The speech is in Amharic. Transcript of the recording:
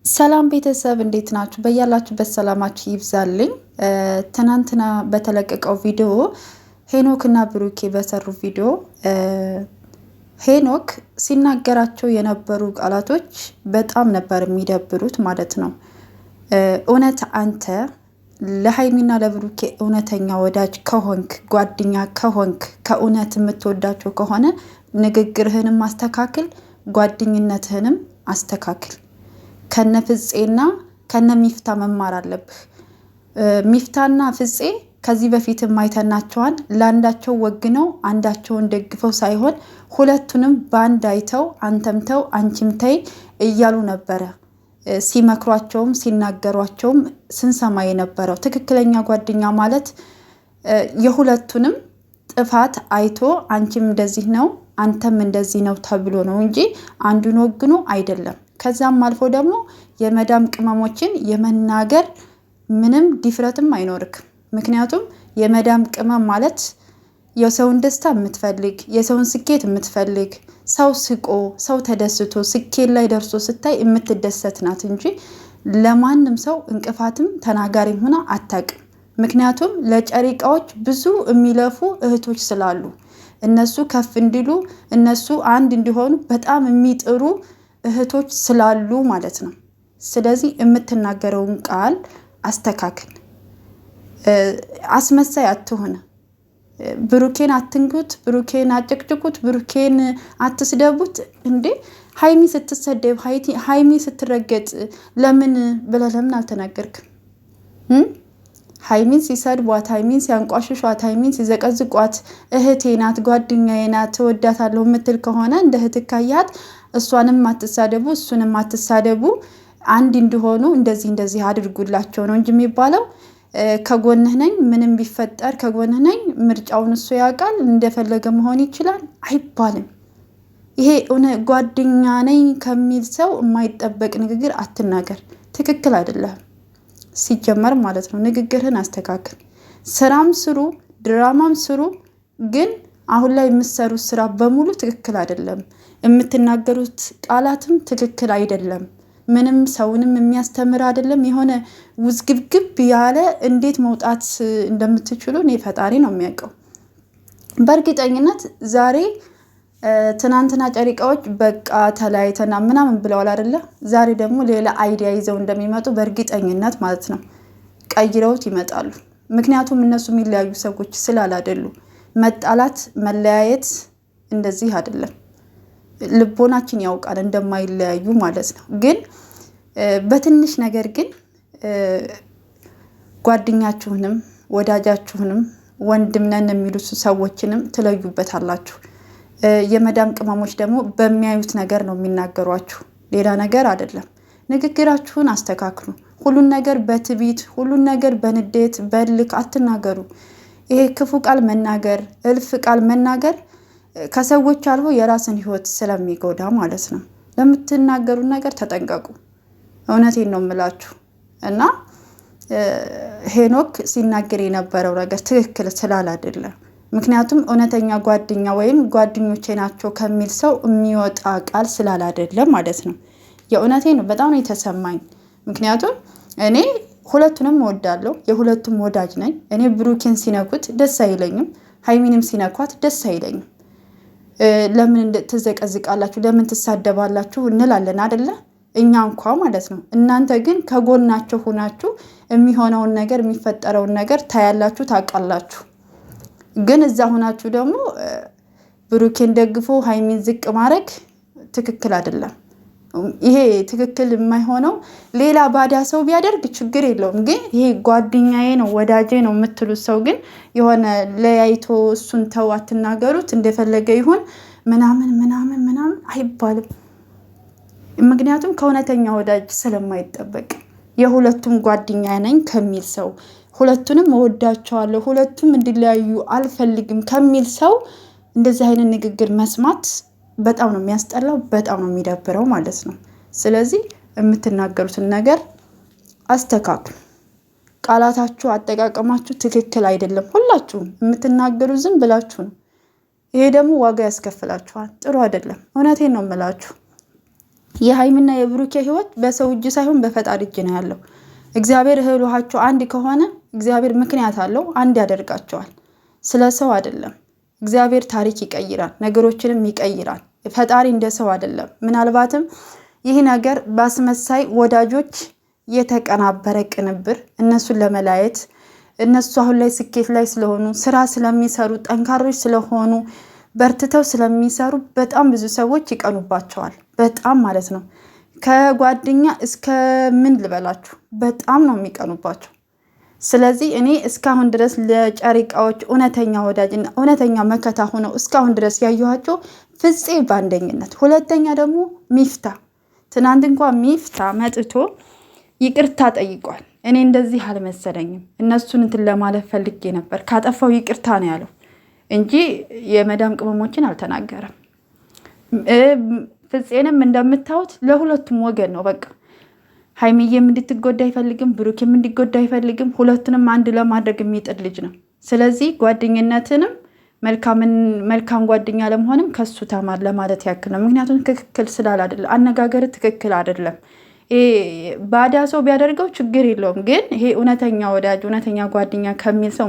ሰላም ቤተሰብ እንዴት ናችሁ? በያላችሁበት ሰላማችሁ ይብዛልኝ። ትናንትና በተለቀቀው ቪዲዮ ሄኖክ እና ብሩኬ በሰሩ ቪዲዮ ሄኖክ ሲናገራቸው የነበሩ ቃላቶች በጣም ነበር የሚደብሩት ማለት ነው። እውነት አንተ ለሀይሚና ለብሩኬ እውነተኛ ወዳጅ ከሆንክ ጓደኛ ከሆንክ ከእውነት የምትወዳቸው ከሆነ ንግግርህንም አስተካክል፣ ጓደኝነትህንም አስተካክል። ከነ ፍፄና ከነ ሚፍታ መማር አለብህ። ሚፍታና ፍፄ ከዚህ በፊት ማይተናቸዋል ለአንዳቸው ወግነው አንዳቸውን ደግፈው ሳይሆን ሁለቱንም ባንድ አይተው አንተምተው አንቺምተይ እያሉ ነበረ ሲመክሯቸውም ሲናገሯቸውም ስንሰማ የነበረው። ትክክለኛ ጓደኛ ማለት የሁለቱንም ጥፋት አይቶ አንቺም እንደዚህ ነው አንተም እንደዚህ ነው ተብሎ ነው እንጂ አንዱን ወግኖ አይደለም። ከዛም አልፎ ደግሞ የመዳም ቅመሞችን የመናገር ምንም ዲፍረትም አይኖርክ። ምክንያቱም የመዳም ቅመም ማለት የሰውን ደስታ የምትፈልግ የሰውን ስኬት የምትፈልግ ሰው ስቆ ሰው ተደስቶ ስኬት ላይ ደርሶ ስታይ የምትደሰት ናት እንጂ ለማንም ሰው እንቅፋትም ተናጋሪም ሆና አታውቅም። ምክንያቱም ለጨሪቃዎች ብዙ የሚለፉ እህቶች ስላሉ እነሱ ከፍ እንዲሉ እነሱ አንድ እንዲሆኑ በጣም የሚጥሩ እህቶች ስላሉ ማለት ነው። ስለዚህ የምትናገረውን ቃል አስተካክል። አስመሳይ አትሆን። ብሩኬን አትንኩት፣ ብሩኬን አጨቅጭቁት፣ ብሩኬን አትስደቡት። እንዴ ሀይሚ ስትሰደብ ሀይሚ ስትረገጥ ለምን ብለህ ለምን አልተናገርክም? ሀይሚን ሲሰድቧት፣ ሀይሚን ሲያንቋሽሿት፣ ሀይሚን ሲዘቀዝቋት እህቴ ናት ጓደኛዬ ናት እወዳታለሁ የምትል ከሆነ እንደ እህት ካያት እሷንም አትሳደቡ እሱንም አትሳደቡ፣ አንድ እንዲሆኑ እንደዚህ አድርጉላቸው ነው እንጂ የሚባለው ከጎንህ ነኝ ምንም ቢፈጠር ከጎንህ ነኝ ምርጫውን እሱ ያውቃል እንደፈለገ መሆን ይችላል አይባልም። ይሄ ጓደኛ ነኝ ከሚል ሰው የማይጠበቅ ንግግር አትናገር። ትክክል አይደለም ሲጀመር ማለት ነው። ንግግርህን አስተካክል። ስራም ስሩ ድራማም ስሩ፣ ግን አሁን ላይ የምትሰሩት ስራ በሙሉ ትክክል አይደለም። የምትናገሩት ቃላትም ትክክል አይደለም። ምንም ሰውንም የሚያስተምር አይደለም። የሆነ ውዝግብግብ ያለ እንዴት መውጣት እንደምትችሉ እኔ ፈጣሪ ነው የሚያውቀው። በእርግጠኝነት ዛሬ ትናንትና ጨሪቃዎች በቃ ተለያይተና ምናምን ብለዋል አይደለ? ዛሬ ደግሞ ሌላ አይዲያ ይዘው እንደሚመጡ በእርግጠኝነት ማለት ነው ቀይረውት ይመጣሉ። ምክንያቱም እነሱ የሚለያዩ ሰዎች ስላላደሉ። መጣላት መለያየት እንደዚህ አይደለም። ልቦናችን ያውቃል እንደማይለያዩ ማለት ነው። ግን በትንሽ ነገር ግን ጓደኛችሁንም ወዳጃችሁንም ወንድም ነን የሚሉ ሰዎችንም ትለዩበታላችሁ። የመዳም ቅመሞች ደግሞ በሚያዩት ነገር ነው የሚናገሯችሁ፣ ሌላ ነገር አይደለም። ንግግራችሁን አስተካክሉ። ሁሉን ነገር በትዕቢት ሁሉን ነገር በንዴት በልክ አትናገሩ። ይሄ ክፉ ቃል መናገር እልፍ ቃል መናገር ከሰዎች አልፎ የራስን ሕይወት ስለሚጎዳ ማለት ነው። ለምትናገሩት ነገር ተጠንቀቁ። እውነቴን ነው የምላችሁ። እና ሄኖክ ሲናገር የነበረው ነገር ትክክል ስላላደለ፣ ምክንያቱም እውነተኛ ጓደኛ ወይም ጓደኞቼ ናቸው ከሚል ሰው የሚወጣ ቃል ስላላደለ ማለት ነው። የእውነቴን ነው፣ በጣም ነው የተሰማኝ። ምክንያቱም እኔ ሁለቱንም እወዳለሁ፣ የሁለቱም ወዳጅ ነኝ። እኔ ብሩኬን ሲነኩት ደስ አይለኝም፣ ሀይሚንም ሲነኳት ደስ አይለኝም። ለምን ትዘቀዝቃላችሁ ለምን ትሳደባላችሁ እንላለን አይደለ? እኛ እንኳ ማለት ነው። እናንተ ግን ከጎናቸው ሆናችሁ የሚሆነውን ነገር የሚፈጠረውን ነገር ታያላችሁ፣ ታውቃላችሁ። ግን እዛ ሆናችሁ ደግሞ ብሩኬን ደግፎ ሀይሚን ዝቅ ማድረግ ትክክል አይደለም። ይሄ ትክክል የማይሆነው ሌላ ባዳ ሰው ቢያደርግ ችግር የለውም። ግን ይሄ ጓደኛዬ ነው ወዳጄ ነው የምትሉት ሰው ግን የሆነ ለያይቶ እሱን ተው አትናገሩት እንደፈለገ ይሁን ምናምን አይባልም። ምክንያቱም ከእውነተኛ ወዳጅ ስለማይጠበቅ የሁለቱም ጓደኛ ነኝ ከሚል ሰው ሁለቱንም እወዳቸዋለሁ ሁለቱም እንዲለያዩ አልፈልግም ከሚል ሰው እንደዚህ አይነት ንግግር መስማት በጣም ነው የሚያስጠላው፣ በጣም ነው የሚደብረው ማለት ነው። ስለዚህ የምትናገሩትን ነገር አስተካክሉ። ቃላታችሁ አጠቃቀማችሁ ትክክል አይደለም። ሁላችሁም የምትናገሩ ዝም ብላችሁ ነው። ይሄ ደግሞ ዋጋ ያስከፍላችኋል። ጥሩ አይደለም። እውነቴን ነው የምላችሁ። የሀይሚና የብሩኬ ህይወት በሰው እጅ ሳይሆን በፈጣሪ እጅ ነው ያለው። እግዚአብሔር እህል ውሃቸው አንድ ከሆነ እግዚአብሔር ምክንያት አለው፣ አንድ ያደርጋቸዋል። ስለ ሰው አይደለም። እግዚአብሔር ታሪክ ይቀይራል፣ ነገሮችንም ይቀይራል። ፈጣሪ እንደ ሰው አይደለም። ምናልባትም ይህ ነገር በአስመሳይ ወዳጆች የተቀናበረ ቅንብር እነሱን ለመለያየት እነሱ አሁን ላይ ስኬት ላይ ስለሆኑ ስራ ስለሚሰሩ ጠንካሮች ስለሆኑ በርትተው ስለሚሰሩ በጣም ብዙ ሰዎች ይቀኑባቸዋል። በጣም ማለት ነው። ከጓደኛ እስከ ምን ልበላችሁ በጣም ነው የሚቀኑባቸው። ስለዚህ እኔ እስካሁን ድረስ ለጨሪቃዎች እውነተኛ ወዳጅና እውነተኛ መከታ ሆነው እስካሁን ድረስ ያየኋቸው ፍፄ በአንደኝነት፣ ሁለተኛ ደግሞ ሚፍታ። ትናንት እንኳን ሚፍታ መጥቶ ይቅርታ ጠይቋል። እኔ እንደዚህ አልመሰለኝም። እነሱን እንትን ለማለት ፈልጌ ነበር። ካጠፋው ይቅርታ ነው ያለው እንጂ የመዳም ቅመሞችን አልተናገረም። ፍፄንም እንደምታዩት ለሁለቱም ወገን ነው። በቃ ሀይሚዬም እንድትጎዳ አይፈልግም፣ ብሩኬም እንዲጎዳ አይፈልግም። ሁለቱንም አንድ ለማድረግ የሚጥር ልጅ ነው። ስለዚህ ጓደኝነትንም መልካም ጓደኛ ለመሆንም ከሱ ተማር ለማለት ያክል ነው። ምክንያቱም ትክክል ስላል አይደለም፣ አነጋገር ትክክል አይደለም። ባዳ ሰው ቢያደርገው ችግር የለውም፣ ግን ይሄ እውነተኛ ወዳጅ እውነተኛ ጓደኛ ከሚል ሰው